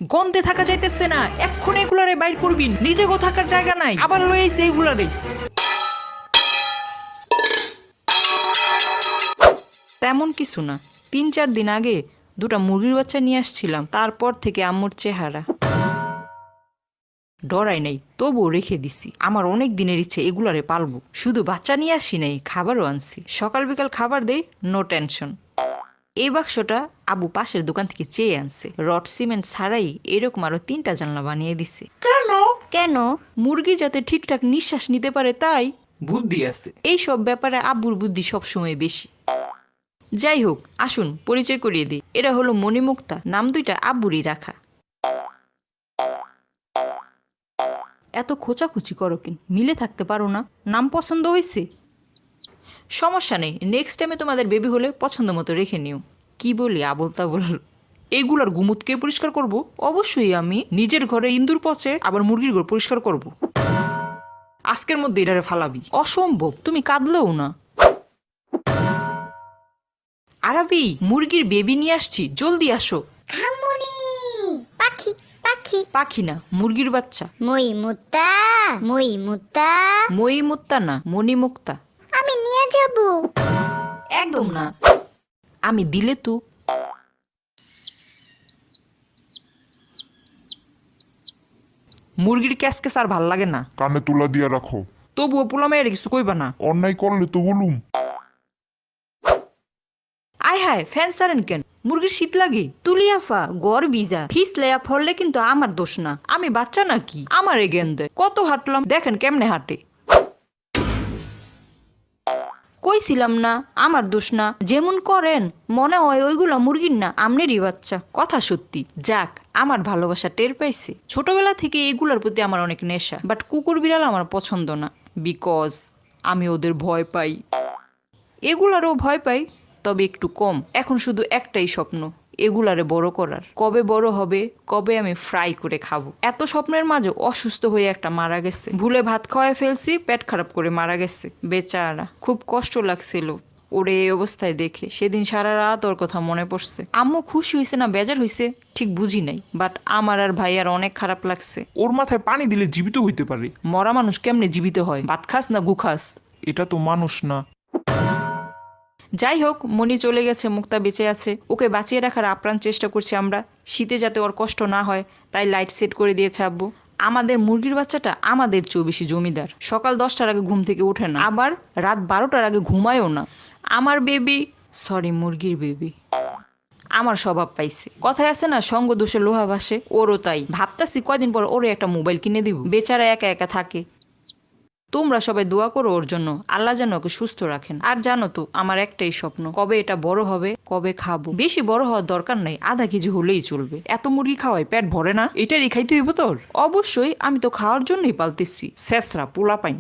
গন্ধে থাকা যাইতেছে না, এক্ষুনি এগুলারে বাইর করবি, নিজে গো থাকার জায়গা নাই, আবার লই আইছে এগুলারে। তেমন কিছু না, 3-4 দিন আগে দুটা মুরগির বাচ্চা নিয়ে আসছিলাম, তারপর থেকে আম্মুর চেহারা ডরাই নাই, তবুও রেখে দিছি। আমার অনেক দিনের ইচ্ছে এগুলারে পালবো। শুধু বাচ্চা নিয়ে আসি নাই, খাবারও আনছি। সকাল বিকাল খাবার দেই, নো টেনশন। এই বাক্সটা আবু পাশের দোকান থেকে চেয়ে আনছে, রড সিমেন্ট ছাড়াই এরকম আরো 3টা জানলা বানিয়ে দিছে। কেন? মুরগি যাতে ঠিকঠাক নিঃশ্বাস নিতে পারে, তাই। বুদ্ধি আছে এই সব ব্যাপারে, আব্বুর বুদ্ধি সবসময় বেশি। যাই হোক, আসুন পরিচয় করিয়ে দিই। এরা হলো মণিমুক্তা, নাম দুইটা আব্বুরই রাখা। এত খোঁচাখুচি করো কেন? মিলে থাকতে পারো না? নাম পছন্দ হয়েছে? সমস্যা নেই, নেক্সট টাইমে তোমাদের বেবি হলে পছন্দ মতো রেখে নিও। কি বলি আবল তাবল। এইগুলার গুমুত কে পরিষ্কার করব? অবশ্যই আমি। নিজের ঘরে ইন্দুর পচে, আবার মুরগির ঘর পরিষ্কার করব? আজকের মধ্যে এটারে ফালাবি। অসম্ভব, তুমি কাঁদলেও না। আরাবি, মুরগির বেবি নিয়ে আসছি, জলদি আসো। খামুনি পাখি পাখি পাখি না, মুরগির বাচ্চা। মই মুত্তা মই মুত্তা মইমুক্তা না, মণিমুক্তা। আমি নিয়ে যাব। একদম না, আমি দিলে তো। মুরগির ক্যাসকেস আর ভাল লাগে না, কানে তুলা দিয়া রাখো। তবুও পোলা মেয়ের কিছু কইবা না। অন্যায় করলে তো বলুম। আয় হায়, ফ্যান সারেন কেন? মুরগির শীত লাগে। তুলিয়াফা গড় বিজা ফিসলেয়া ফললে কিন্তু আমার দোষ না। আমি বাচ্চা নাকি? আমার এগেন দেয়। কত হাঁটলাম, দেখেন কেমনে হাঁটে। কইছিলাম না আমার দোষ না। যেমন করেন মনে হয় ওইগুলো মুরগির না, আমনেরই বাচ্চা। কথা সত্যি। যাক, আমার ভালোবাসা টের পাইছে। ছোটবেলা থেকে এগুলোর প্রতি আমার অনেক নেশা, বাট কুকুর বিড়াল আমার পছন্দ না, বিকজ আমি ওদের ভয় পাই। এগুলারও ভয় পাই, তবে একটু কম। এখন শুধু একটাই স্বপ্ন, এগুলারে বড় করার। কবে বড় হবে, কবে আমি ফ্রাই করে খাবো। এত স্বপ্নের মাঝে অসুস্থ হয়ে একটা মারা গেছে। ভুলে ভাত খাওয়ায় ফেলছি, পেট খারাপ করে মারা গেছে বেচারা। খুব কষ্ট লাগছিল ওরে এই অবস্থায় দেখে। সেদিন সারা রাত ওর কথা মনে পড়ছে। আম্মু খুশি হয়েছে না বেজার হয়েছে ঠিক বুঝি নাই, বাট আমার আর ভাইয়ার অনেক খারাপ লাগছে। ওর মাথায় পানি দিলে জীবিত হইতে পারে। মরা মানুষ কেমনে জীবিত হয়? ভাত খাস না গু খাস? এটা তো মানুষ না। যাই হোক, মনি চলে গেছে, মুক্তা বেঁচে আছে। ওকে বাঁচিয়ে রাখার আপ্রাণ চেষ্টা করছি আমরা। শীতে যাতে ওর কষ্ট না হয় তাই লাইট সেট করে দিয়েছে আব্বু। আমাদের মুরগির বাচ্চাটা আমাদের চেয়েও বেশি জমিদার। সকাল 10টার আগে ঘুম থেকে ওঠে না, আবার রাত 12টার আগে ঘুমায়ও না। আমার বেবি, সরি মুরগির বেবি, আমার স্বভাব পাইছে। কথায় আছে না, সঙ্গ দোষে লোহা ভাসে, ওরও তাই। ভাবতাছি কয়দিন পর ওরে একটা মোবাইল কিনে দিব। বেচারা একা একা থাকে। তোমরা সবাই দোয়া করো ওর জন্য, আল্লাহ যেন ওকে সুস্থ রাখেন। আর জানো তো, আমার একটাই স্বপ্ন, কবে এটা বড় হবে, কবে খাবো। বেশি বড় হওয়ার দরকার নাই, আধা কেজি হলেই চলবে। এত মুরগি খাওয়াই পেট ভরে না? এটারই খাইতে হইব তোর? অবশ্যই, আমি তো খাওয়ার জন্যই পালতেছি। শেষরা পোলা পাইন।